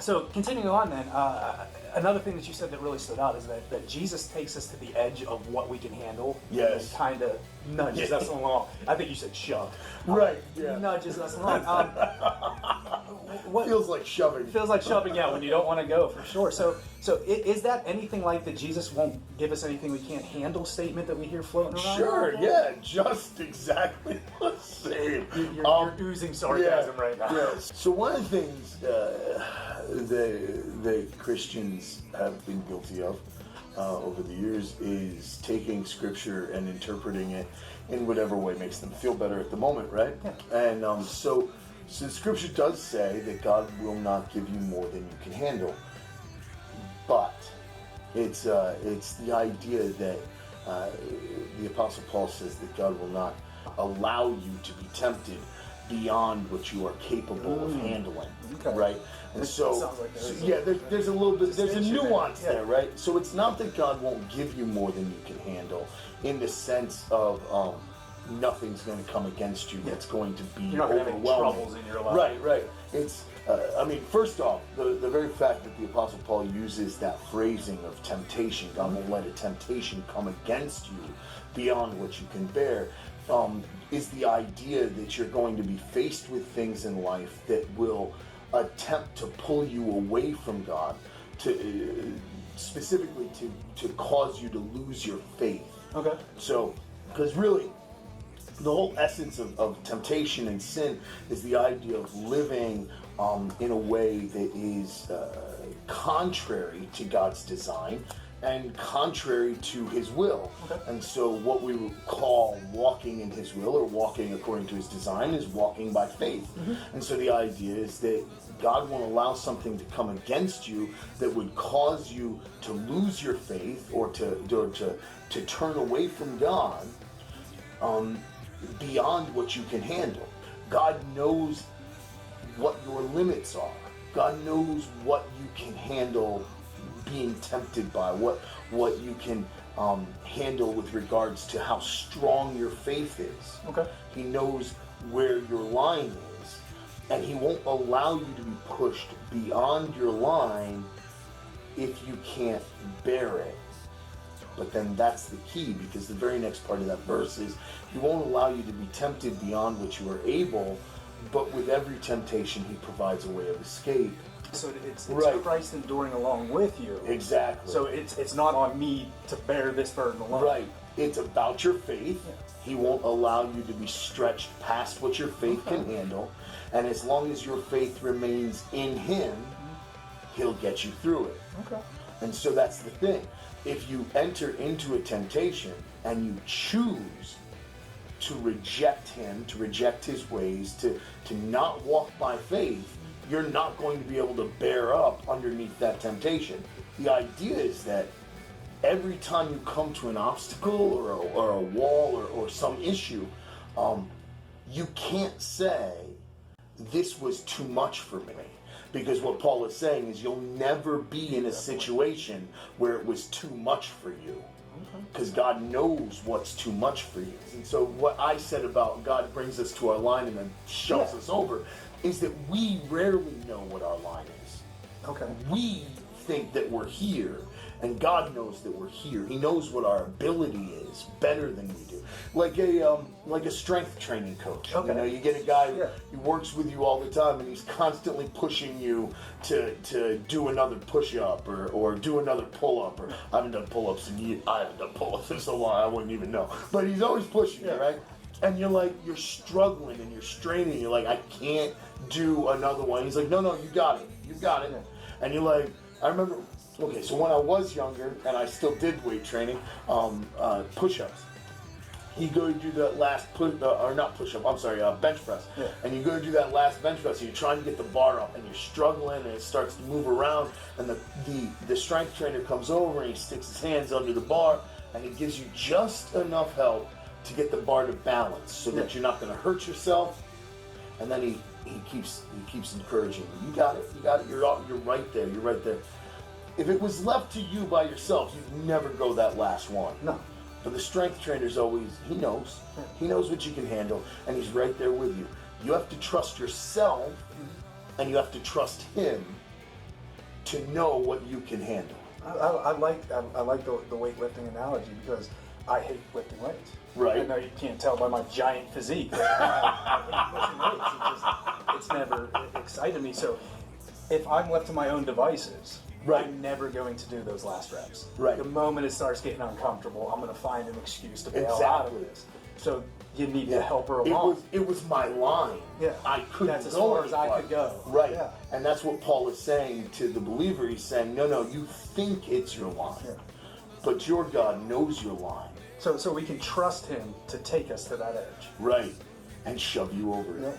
So continuing on then, another thing that you said that really stood out is that Jesus takes us to the edge of what we can handle. Yes. And kind of nudges us along. I think you said shove. Right, yeah. Nudges us along. What Feels like shoving. feels like shoving, yeah, when you don't want to go, for sure. So is that anything like the Jesus won't give us anything we can't handle statement that we hear floating around? Sure, yeah, just exactly the same. You're oozing sarcasm right now. Yes. So one of the things the Christians have been guilty of over the years is taking Scripture and interpreting it in whatever way makes them feel better at the moment, right? Yeah. And so Scripture does say that God will not give you more than you can handle, but it's the idea that the Apostle Paul says that God will not allow you to be tempted beyond what you are capable of handling, right? And so there's a little bit, there's a nuance there, right? So it's not that God won't give you more than you can handle, in the sense of nothing's going to come against you that's going to be You're not going to have any troubles in your life. Right. It's, first off, the very fact that the Apostle Paul uses that phrasing of temptation, God won't let a temptation come against you beyond what you can bear, is the idea that you're going to be faced with things in life that will attempt to pull you away from God, to specifically to cause you to lose your faith. Okay. So, because really, the whole essence of temptation and sin is the idea of living in a way that is contrary to God's design and contrary to His will. Okay. And so what we would call walking in His will or walking according to His design is walking by faith. And so the idea is that God won't allow something to come against you that would cause you to lose your faith or to turn away from God beyond what you can handle. God knows what your limits are. God knows what you can handle being tempted by, what you can handle with regards to how strong your faith is. Okay. He knows where your line is, and He won't allow you to be pushed beyond your line if you can't bear it. But then that's the key, because the very next part of that verse is He won't allow you to be tempted beyond what you are able, but with every temptation He provides a way of escape. So it's Right. Christ enduring along with you. Exactly. So it's not on me to bear this burden alone. Right. It's about your faith. He won't allow you to be stretched past what your faith can handle. And as long as your faith remains in Him, He'll get you through it. Okay. And so that's the thing. If you enter into a temptation and you choose to reject Him, to reject His ways, to not walk by faith, you're not going to be able to bear up underneath that temptation. The idea is that every time you come to an obstacle or a wall or some issue, you can't say, this was too much for me. Because what Paul is saying is you'll never be in a situation where it was too much for you. Because God knows what's too much for you. And so what I said about God brings us to our line and then shoves us over is that we rarely know what our line is. Okay. We think that we're here, and God knows that we're here. He knows what our ability is better than we do. Like a strength training coach. Okay. You know, you get a guy who works with you all the time, and he's constantly pushing you to do another push-up or do another pull-up. Or I haven't done pull-ups in years. I haven't done pull-ups in so long I wouldn't even know. But he's always pushing you, right? And you're struggling and you're straining. You're like, I can't do another one. He's like, no, you got it. You got it. And you're like, I remember, okay, so when I was younger and I still did weight training, push-ups. You go to do that last bench press. Yeah. And you go to do that last bench press, and you're trying to get the bar up, and you're struggling, and it starts to move around, and the strength trainer comes over, and he sticks his hands under the bar, and he gives you just enough help to get the bar to balance, so that you're not going to hurt yourself. And then he keeps encouraging you. You got it. You're right there. You're right there. If it was left to you by yourself, you'd never go that last one. No. But the strength trainer's always, he knows what you can handle, and he's right there with you. You have to trust yourself, and you have to trust him to know what you can handle. I like the weightlifting analogy because I hate lifting weights. Right. I know you can't tell by my giant physique. I hate lifting weights. It's never excited me. So if I'm left to my own devices, Right. I'm never going to do those last reps. Right. The moment it starts getting uncomfortable, I'm going to find an excuse to bail out of Exactly. this. So you need to help her along. It was my line. Yeah. I couldn't That's as go far as I any could go. Right. Yeah. And that's what Paul is saying to the believer. He's saying, no, you think it's your line. Yeah. But your God knows your line. So we can trust him to take us to that edge. Right. And shove you over it. Yeah.